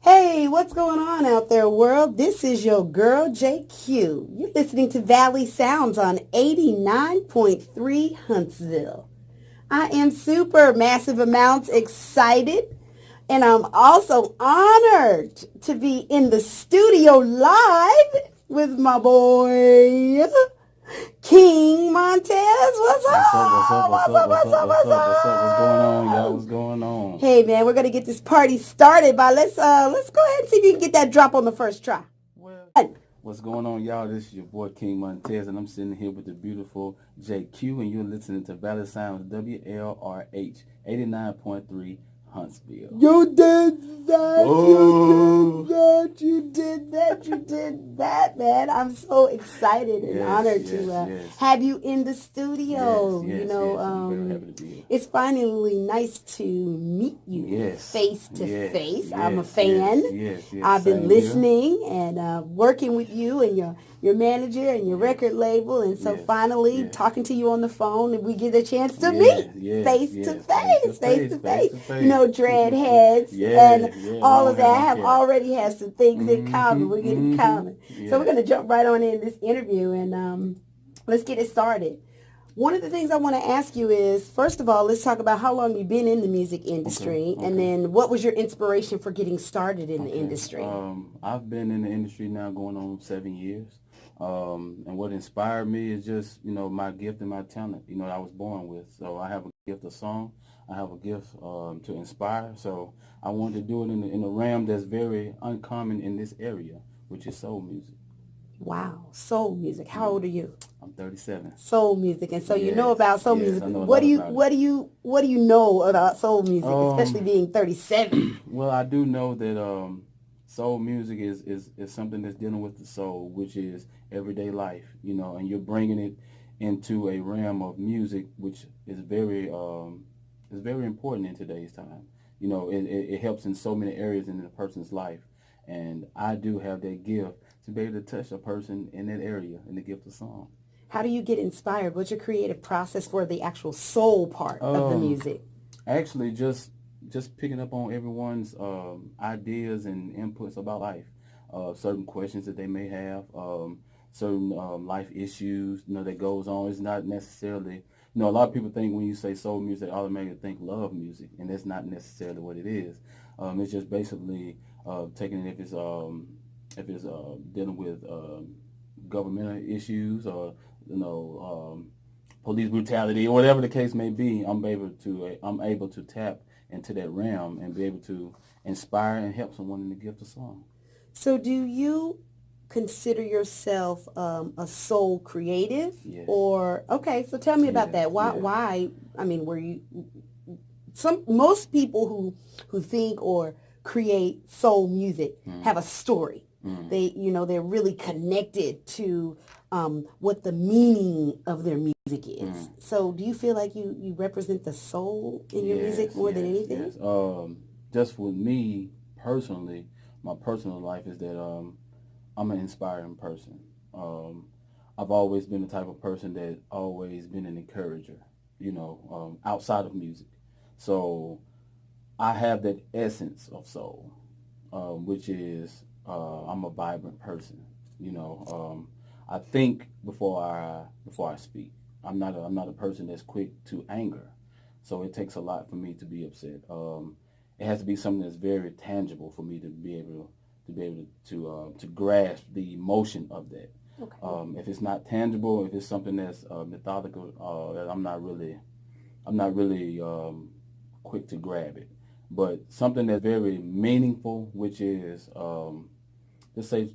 Hey, what's going on out there, world? This is your girl, JQ. You're listening to Valley Sounds on 89.3 Huntsville. I am super massive amounts excited, and I'm also honored to be in the studio live with my boy, King Montiez. What's up? What's going on, y'all? What's going on? Hey man, we're gonna get this party started, but let's go ahead and see if you can get that drop on the first try. Well, what's going on, y'all? This is your boy King Montiez, and I'm sitting here with the beautiful JQ, and you're listening to Valley Sounds WLRH 89.3 Huntsville. You did that, Oh. you did that, man. I'm so excited and honored to have you in the studio. I'm very happy to be here. It's finally nice to meet you face to face. I'm a fan. I've been listening and working with you and your manager and your record label, and so finally talking to you on the phone, and we get a chance to meet face to face. You know, dreadheads and all of that have already had some things in common. We're getting common. So we're going to jump right on in this interview, and let's get it started. One of the things I want to ask you is, first of all, let's talk about how long you've been in the music industry, and then what was your inspiration for getting started in the industry? I've been in the industry now going on 7 years. And what inspired me is just, my gift and my talent, that I was born with. So I have a gift of song. I have a gift to inspire. So I wanted to do it in a realm that's very uncommon in this area, which is soul music. Wow, soul music. How old are you? I'm 37. Soul music, and so you know about soul music. What do you know about soul music, especially being 37? Well, I do know that soul music is something that's dealing with the soul, which is everyday life, and you're bringing it into a realm of music, which is very important in today's time. It helps in so many areas in a person's life, and I do have that gift to be able to touch a person in that area, in the gift of song. How do you get inspired? What's your creative process for the actual soul part of the music? Actually, just picking up on everyone's ideas and inputs about life, certain questions that they may have, certain life issues, that goes on. It's not necessarily, a lot of people think when you say soul music, they automatically think love music, and that's not necessarily what it is. It's just basically taking it if it's dealing with governmental issues or police brutality or whatever the case may be. I'm able to tap into that realm and be able to inspire and help someone in the gift of song. So do you consider yourself a soul creative? Yes. So tell me about that. Why? I mean, were you most people who think or create soul music have a story. They're really connected to what the meaning of their music is. So do you feel like you represent the soul in your music more than anything? Yes. Just with me personally, my personal life is that I'm an inspiring person. I've always been the type of person that always been an encourager, outside of music. So I have that essence of soul, which is I'm a vibrant person. I think before I speak. I'm not a person that's quick to anger, so it takes a lot for me to be upset. It has to be something that's very tangible for me to be able to grasp the emotion of that. Okay. If it's not tangible, if it's something that's methodical, that I'm not really quick to grab it. But something that's very meaningful, which is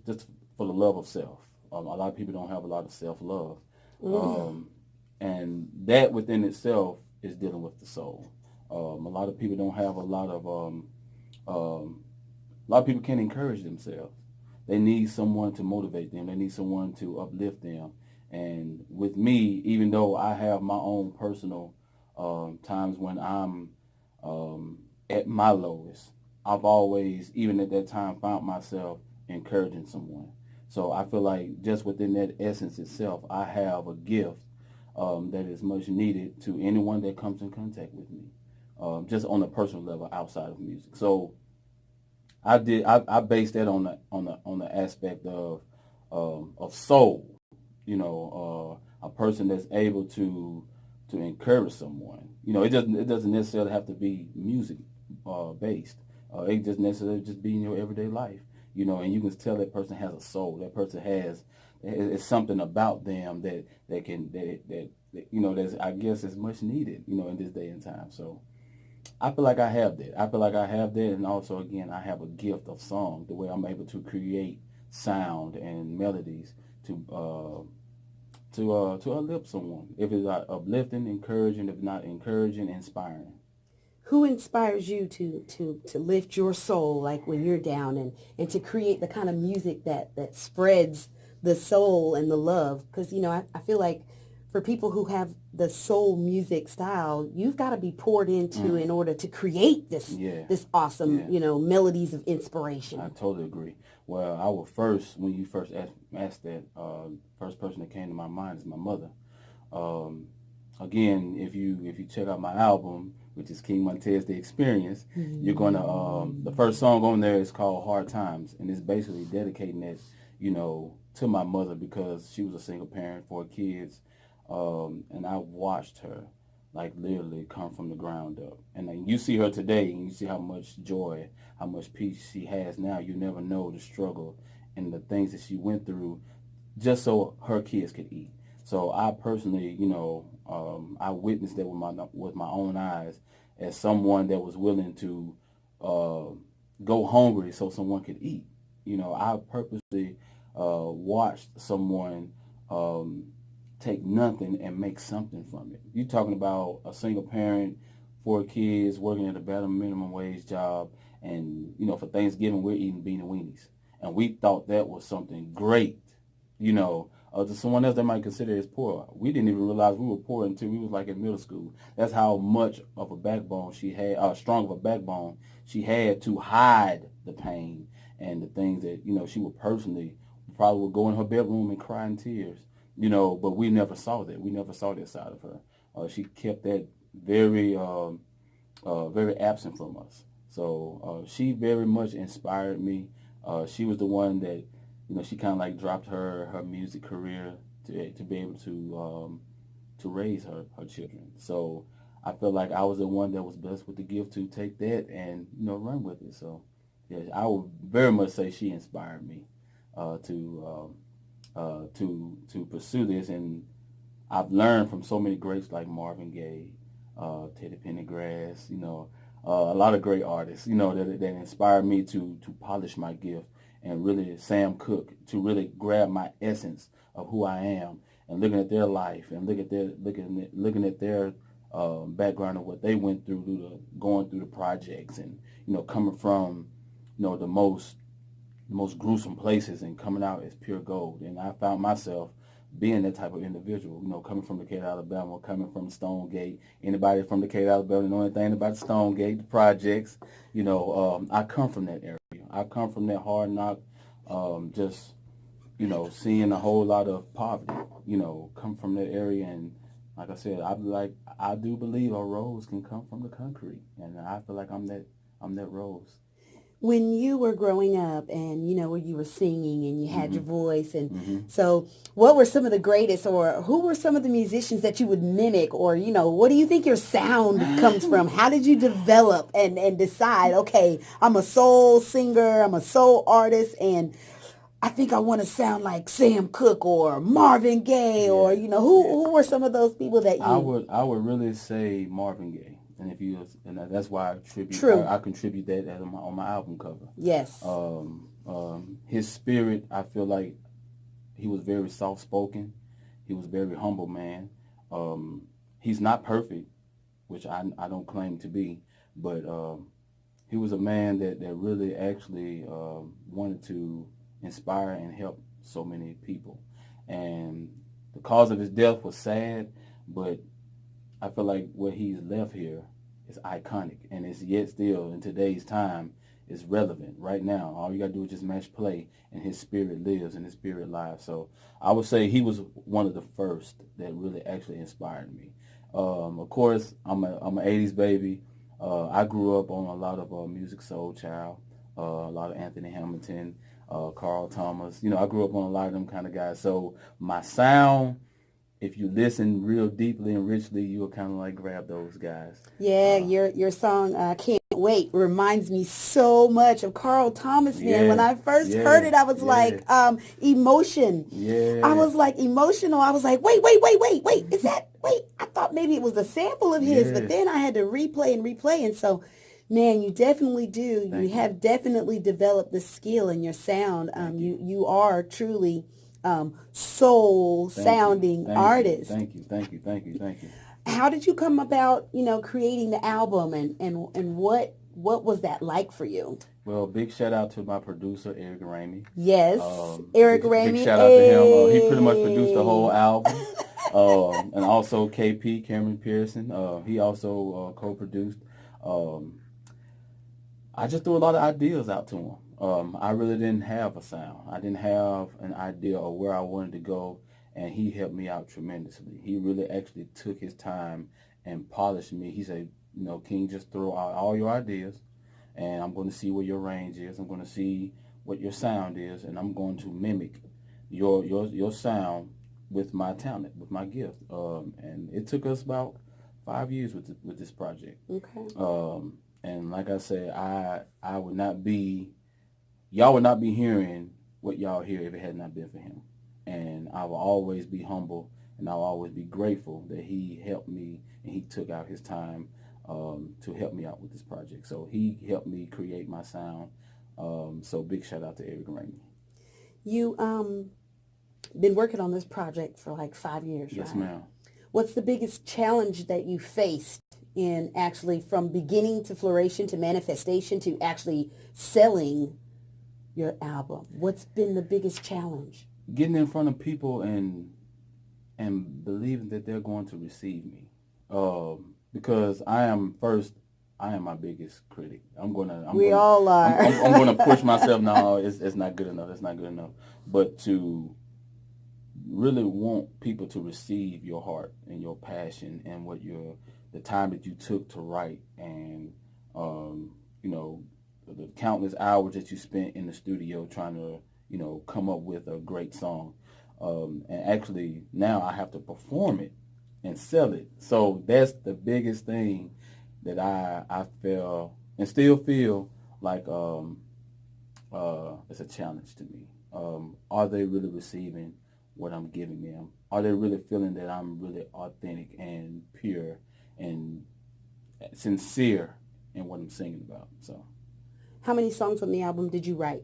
just for the love of self. A lot of people don't have a lot of self-love. And that within itself is dealing with the soul. A lot of people don't have a lot of people can't encourage themselves. They need someone to motivate them. They need someone to uplift them. And with me, even though I have my own personal times when I'm at my lowest, I've always, even at that time, found myself encouraging someone. So I feel like just within that essence itself, I have a gift that is much needed to anyone that comes in contact with me, just on a personal level outside of music. So I based that on the aspect of soul. A person that's able to encourage someone. It doesn't necessarily have to be music based. It just necessarily just be in your everyday life. And you can tell that person has a soul. That person has it's something about them that can that's, I guess, is much needed. In this day and time. So I feel like I have that. And also, again, I have a gift of song, the way I'm able to create sound and melodies to uplift someone. If it's uplifting, encouraging; if not encouraging, inspiring. Who inspires you to lift your soul, like when you're down, and to create the kind of music that spreads the soul and the love? Because, I feel like for people who have the soul music style, you've got to be poured into in order to create this awesome, melodies of inspiration. I totally agree. Well, when you first asked that, first person that came to my mind is my mother. Again, if you check out my album, which is King Montiez, The Experience, you're gonna the first song on there is called Hard Times, and it's basically dedicating it, to my mother, because she was a single parent, 4 kids, and I watched her like literally come from the ground up. And then you see her today, and you see how much joy, how much peace she has now. You never know the struggle and the things that she went through just so her kids could eat. So I personally, I witnessed that with my own eyes, as someone that was willing to go hungry so someone could eat. I purposely watched someone take nothing and make something from it. You're talking about a single parent, 4 kids, working at a better minimum wage job, and for Thanksgiving we're eating bean and weenies, and we thought that was something great. To someone else that might consider it as poor. We didn't even realize we were poor until we was like in middle school. That's how much of a backbone she had, strong of a backbone she had to hide the pain and the things that, she would personally probably would go in her bedroom and cry in tears, but we never saw that. We never saw that side of her. She kept that very, very absent from us. So she very much inspired me. She was the one that, she kind of like dropped her music career to be able to raise her children. So I feel like I was the one that was blessed with the gift to take that and run with it. So yeah, I would very much say she inspired me to pursue this, and I've learned from so many greats like Marvin Gaye, Teddy Pendergrass, a lot of great artists, that inspired me to polish my gift. And really Sam Cooke, to really grab my essence of who I am, and looking at their life and looking at their background of what they went through, going through the projects, and coming from the most gruesome places and coming out as pure gold. And I found myself being that type of individual, coming from Decatur, Alabama, coming from Stonegate. Anybody from Decatur, Alabama know anything about Stonegate, the projects? I come from that area. I come from that hard knock, just, seeing a whole lot of poverty, come from that area. And like I said, I do believe a rose can come from the concrete. And I feel like I'm that rose. When you were growing up and, when you were singing and you had your voice, and so what were some of the greatest, or who were some of the musicians that you would mimic, or, what do you think your sound comes from? How did you develop and decide, okay, I'm a soul singer, I'm a soul artist, and I think I want to sound like Sam Cooke or Marvin Gaye, or, who were some of those people that you... I would really say Marvin Gaye. And that's why I contribute that on my album cover. Yes. His spirit, I feel like he was very soft spoken. He was a very humble man. He's not perfect, which I don't claim to be, but he was a man that really actually wanted to inspire and help so many people. And the cause of his death was sad, but I feel like what he's left here is iconic, and it's yet still in today's time is relevant right now. All you gotta do is just match play, and his spirit lives and his spirit lives. So I would say he was one of the first that really actually inspired me. Of course, I'm an '80s baby. I grew up on a lot of music, Soul Child, a lot of Anthony Hamilton, Carl Thomas. I grew up on a lot of them kind of guys. So my sound, if you listen real deeply and richly, you'll kind of like grab those guys. Yeah, your song Cant Wait reminds me so much of Carl Thomas. Man, when I first heard it, I was like, emotion. Yeah. I was like emotional. I was like, wait, is that, I thought maybe it was a sample of his, but then I had to replay. And so, man, you definitely do. You have definitely developed the skill in your sound. You are truly soul sounding artist. Thank you. How did you come about, creating the album and what was that like for you? Well, big shout out to my producer, Eric Ramey. Yes, Eric Ramey. Big shout out to him. He pretty much produced the whole album. And also KP, Cameron Pearson. He also co-produced. I just threw a lot of ideas out to him. I really didn't have a sound. I didn't have an idea of where I wanted to go, and he helped me out tremendously. He really actually took his time and polished me. He said, King, just throw out all your ideas, and I'm going to see where your range is. I'm going to see what your sound is, and I'm going to mimic your sound with my talent, with my gift. And it took us about 5 years with this project. Okay. And like I said, I would not be, y'all would not be hearing what y'all hear if it had not been for him. And I will always be humble, and I'll always be grateful that he helped me and he took out his time to help me out with this project. So he helped me create my sound. So big shout out to Eric Ramey. You been working on this project for like 5 years, Yes, right? ma'am. What's the biggest challenge that you faced in actually from beginning to floration to manifestation to actually selling your album? What's been the biggest challenge? Getting in front of people and believing that they're going to receive me. Because I am my biggest critic. We all are. I'm going to push myself. No, it's not good enough. It's not good enough. But to really want people to receive your heart and your passion and the time that you took to write, and the countless hours that you spent in the studio trying to come up with a great song, and actually now I have to perform it and sell it. So that's the biggest thing that I feel and still feel like it's a challenge to me. Are they really receiving what I'm giving them? Are they really feeling that I'm really authentic and pure and sincere in what I'm singing about? So, how many songs on the album did you write?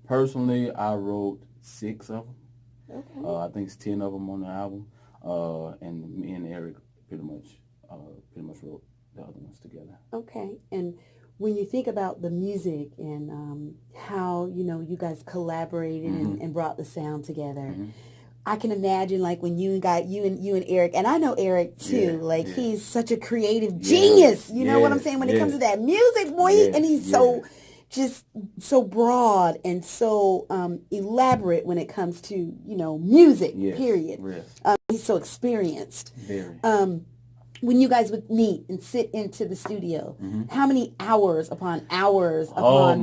Personally, I wrote 6 of them. Okay. I think it's 10 of them on the album. And me and Eric pretty much wrote the other ones together. Okay. And when you think about the music and how you guys collaborated and brought the sound together, I can imagine like when you and Eric, and I know Eric too, he's such a creative genius. You know what I'm saying? When it comes to that music, boy, and he's so broad and so elaborate when it comes to music. Period. Yes. He's so experienced. Very. When you guys would meet and sit into the studio, how many hours upon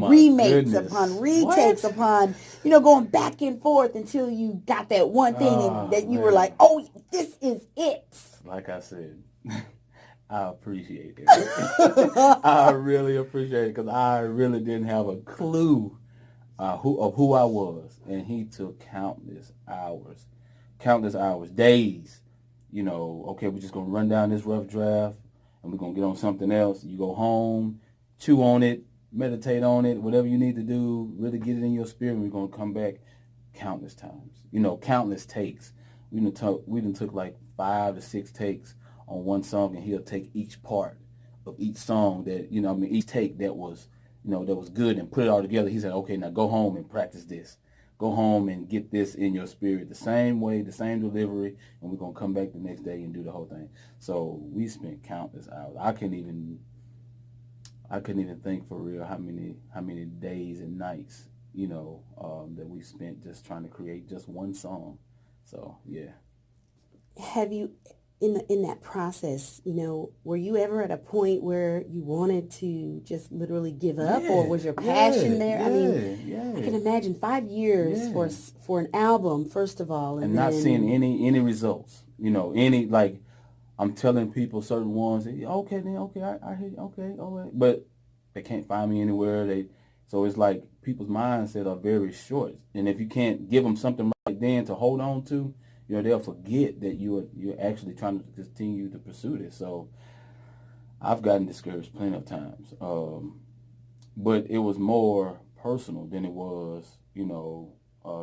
remakes, upon retakes, upon, going back and forth until you got that one thing and that you were like, oh, this is it. Like I said, I appreciate it. I really appreciate it because I really didn't have a clue of who I was. And he took countless hours, days. Okay, we're just going to run down this rough draft and we're going to get on something else. You go home, chew on it, meditate on it, whatever you need to do, really get it in your spirit. We're going to come back countless times, countless takes. We done took like 5 to 6 takes on one song, and he'll take each part of each song that, each take that was, that was good and put it all together. He said, okay, now go home and practice this. Go home and get this in your spirit the same way, the same delivery, and we're going to come back the next day and do the whole thing. So we spent countless hours. I couldn't even think for real how many days and nights, that we spent just trying to create just one song. So, yeah. Have you in that process, were you ever at a point where you wanted to just literally give up, or was your passion there? I mean, I can imagine 5 years for an album, first of all, and not seeing any results. Any, like, I'm telling people certain ones, okay, then okay, I hear you, okay, all right, but they can't find me anywhere. So it's like people's mindset are very short, and if you can't give them something right then to hold on to, they'll forget that you're actually trying to continue to pursue this. So I've gotten discouraged plenty of times, but it was more personal than it was,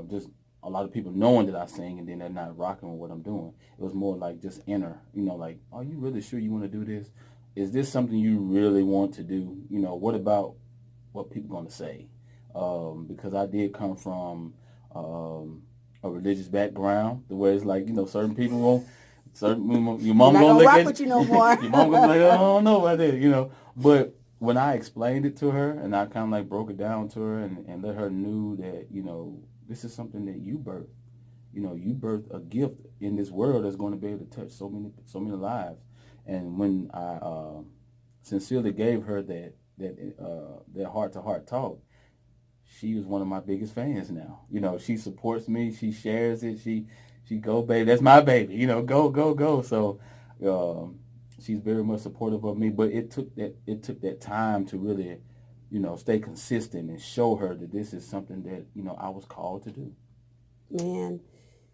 just a lot of people knowing that I sing and then they're not rocking with what I'm doing. It was more like just inner, like, are you really sure you want to do this? Is this something you really want to do? What about what people going to say? Because I did come from a religious background, where it's like, certain people won't, your mom gonna look at you no more. Your mom gonna be like, I don't know about this, But when I explained it to her and I kind of like broke it down to her and let her knew that, this is something that you birthed. You birthed a gift in this world that's going to be able to touch so many lives. And when I sincerely gave her that heart-to-heart talk, she was one of my biggest fans now. She supports me. She shares it. She go, baby, that's my baby. Go. So she's very much supportive of me. But it took that time to really, stay consistent and show her that this is something that, I was called to do. Man.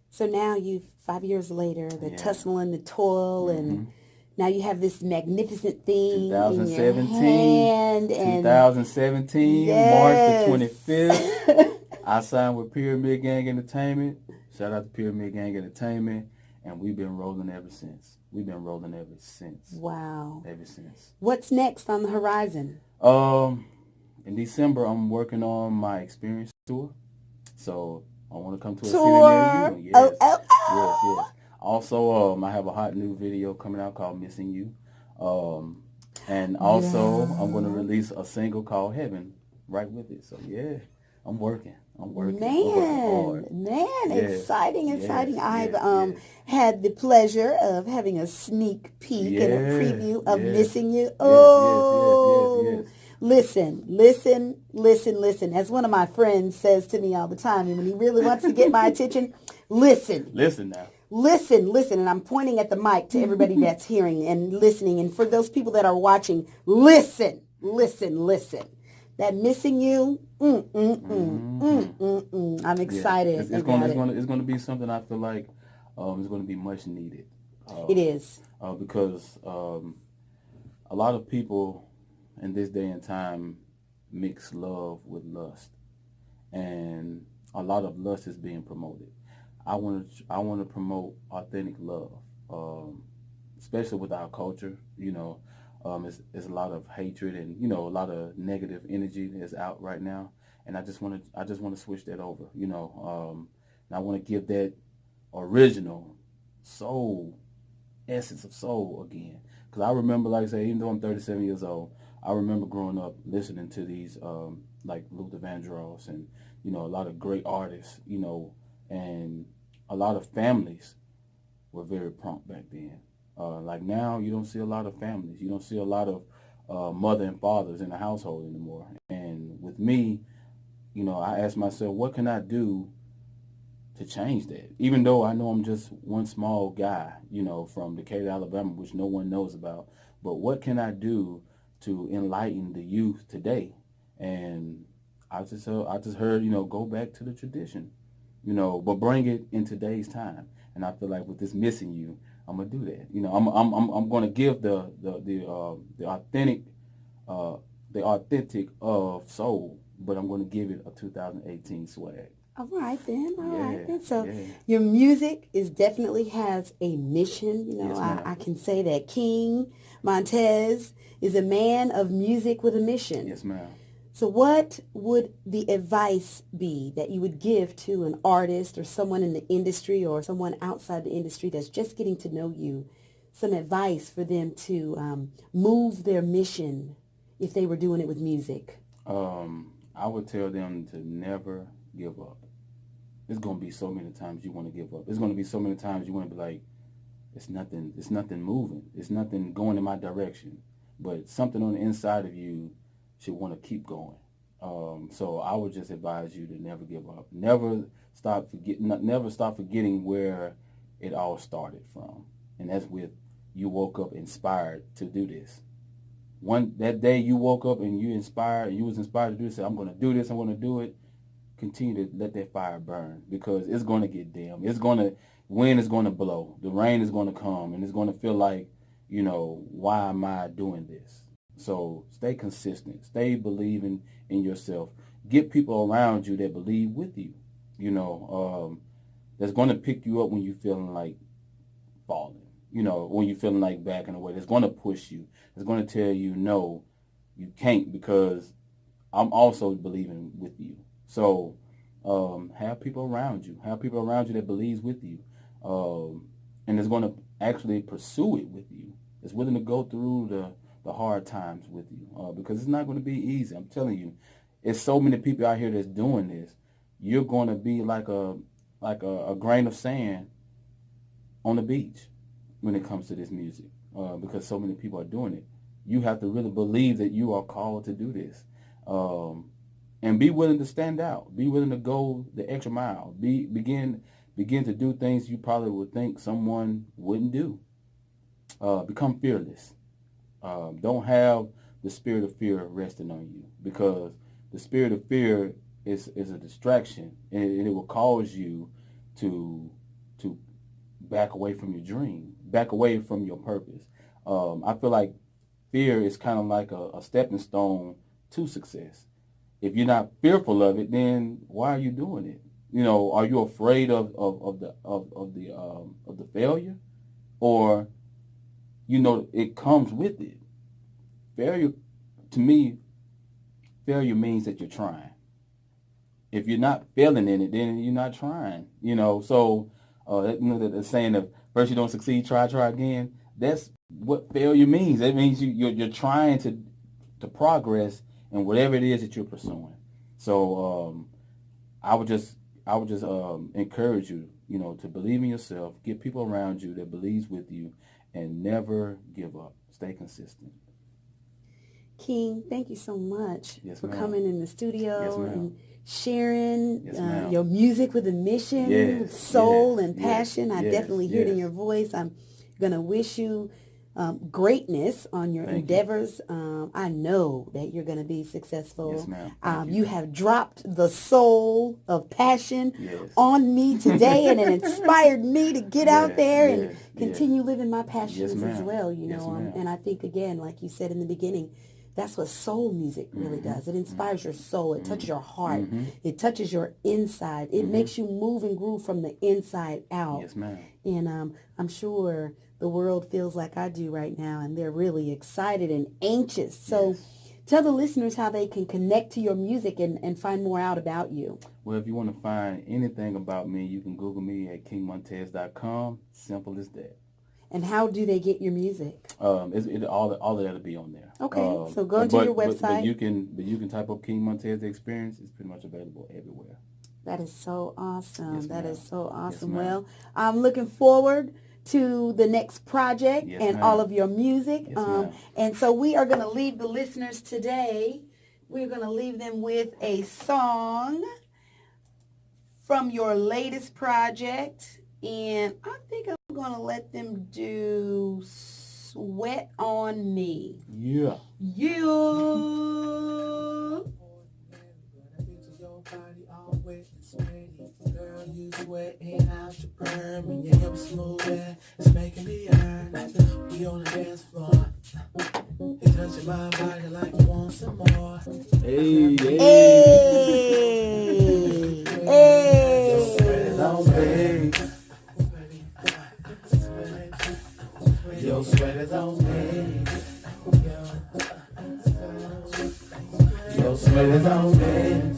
So now 5 years later, the tussle and the toil, and now you have this magnificent thing 2017, in your hand. 2017, yes. March the 25th, I signed with Pyramid Gang Entertainment. Shout out to Pyramid Gang Entertainment. And we've been rolling ever since. Wow. Ever since. What's next on the horizon? In December, I'm working on my experience tour. So I want to come to a city near you. Yes. Yes. Also, I have a hot new video coming out called Missing You. And also, I'm going to release a single called Heaven right with it. So, yeah, I'm working. Man, exciting. I've had the pleasure of having a sneak peek and a preview of Missing You. Yes. Listen. As one of my friends says to me all the time, and when he really wants to get my attention, listen. Listen now. Listen, and I'm pointing at the mic to everybody that's hearing and listening, and for those people that are watching, listen. That Missing You, I'm excited. It's going to be something I feel like is going to be much needed. It is. Because a lot of people in this day and time mix love with lust, and a lot of lust is being promoted. I want to promote authentic love, especially with our culture. It's a lot of hatred and a lot of negative energy that's out right now, and I just want to switch that over. And I want to give that original soul, essence of soul again. Because I remember, like I say, even though I'm 37 years old, I remember growing up listening to these like Luther Vandross and a lot of great artists, and a lot of families were very prompt back then. Like now, you don't see a lot of families. You don't see a lot of mother and fathers in the household anymore. And with me, I asked myself, what can I do to change that? Even though I know I'm just one small guy, from Decatur, Alabama, which no one knows about. But what can I do to enlighten the youth today? And I just heard, go back to the tradition, but bring it in today's time. And I feel like with this Missing You, I'm gonna do that. I'm gonna give the authentic of soul, but I'm gonna give it a 2018 swag. All right then. So your music definitely has a mission. Yes, I can say that King Montiez is a man of music with a mission. Yes, ma'am. So what would the advice be that you would give to an artist or someone in the industry or someone outside the industry that's just getting to know you? Some advice for them to move their mission if they were doing it with music. I would tell them to never give up. There's going to be so many times you want to give up. There's going to be so many times you want to be like, it's nothing moving. It's nothing going in my direction. But something on the inside of you should want to keep going. So I would just advise you to never give up. Never stop forgetting where it all started from. And that's with you woke up inspired to do this. That day you woke up and you was inspired to do this, say, I'm going to do this, I'm going to do it. Continue to let that fire burn, because it's going to get dim. Wind is going to blow. The rain is going to come, and it's going to feel like, why am I doing this? So stay consistent. Stay believing in yourself. Get people around you that believe with you. That's going to pick you up when you're feeling like falling. When you're feeling like backing away. That's going to push you. It's going to tell you, no, you can't, because I'm also believing with you. So have people around you. Have people around you that believes with you. And is going to actually pursue it with you. It's willing to go through the hard times with you, because it's not going to be easy. I'm telling you, it's so many people out here that's doing this. You're going to be like a grain of sand on the beach when it comes to this music, because so many people are doing it. You have to really believe that you are called to do this, and be willing to stand out. Be willing to go the extra mile. Begin to do things you probably would think someone wouldn't do. Become fearless. Don't have the spirit of fear resting on you, because the spirit of fear is a distraction, and it will cause you to back away from your dream, back away from your purpose. I feel like fear is kind of like a stepping stone to success. If you're not fearful of it, then why are you doing it? Are you afraid of the failure, or it comes with it? Failure, to me, failure means that you're trying. If you're not failing in it, then you're not trying. So the saying of first you don't succeed, try again. That's what failure means. That means you're trying to progress in whatever it is that you're pursuing. So I would just encourage you, to believe in yourself, get people around you that believes with you, and never give up. Stay consistent. King, thank you so much for ma'am. coming in the studio Yes, and sharing Yes, your music with a mission, with soul and passion. I definitely hear it in your voice. I'm going to wish you greatness on your endeavors. I know that you're going to be successful. Yes, ma'am. You have dropped the soul of passion on me today, and it inspired me to get out there and continue living my passions as well. And I think, again, like you said in the beginning, that's what soul music really does. It inspires your soul. It touches your heart. It touches your inside. It makes you move and groove from the inside out. Yes, ma'am. And I'm sure the world feels like I do right now, and they're really excited and anxious. So tell the listeners how they can connect to your music and find more out about you. Well, if you want to find anything about me, you can Google me at kingmontiez.com. Simple as that. And how do they get your music? All of that'll be on there. Okay, so go to your website. But you can type up King Montiez The Experience. It's pretty much available everywhere. That is so awesome. Yes, that ma'am. is so awesome. Yes, well, I'm looking forward to the next project and ma'am. all of your music. Yes, ma'am. And so we are going to leave the listeners today. We're going to leave them with a song from your latest project. And I think I'm going to let them do Sweat on Me. Yeah. Girl, you sweat and out your perm, and your hips moving, it's making me yearn. We on the dance floor, you touching my body like you want some more. Hey. Your sweat is on me. Your sweat is on me. Your sweat is on me.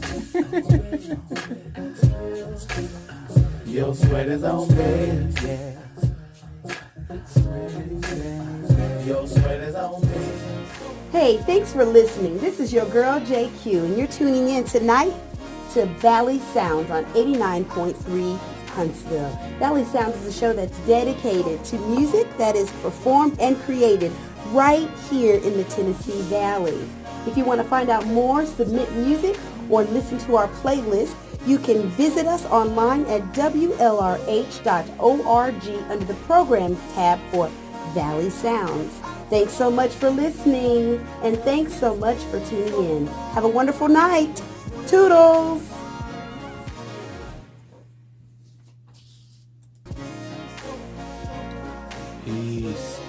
Your sweat is on me, yeah. Your sweat is on me. Hey, thanks for listening. This is your girl JQ, and you're tuning in tonight to Valley Sounds on 89.3 Huntsville. Valley Sounds is a show that's dedicated to music that is performed and created right here in the Tennessee Valley. If you want to find out more, submit music, or listen to our playlist, you can visit us online at WLRH.org under the Programs tab for Valley Sounds. Thanks so much for listening, and thanks so much for tuning in. Have a wonderful night. Toodles! Peace.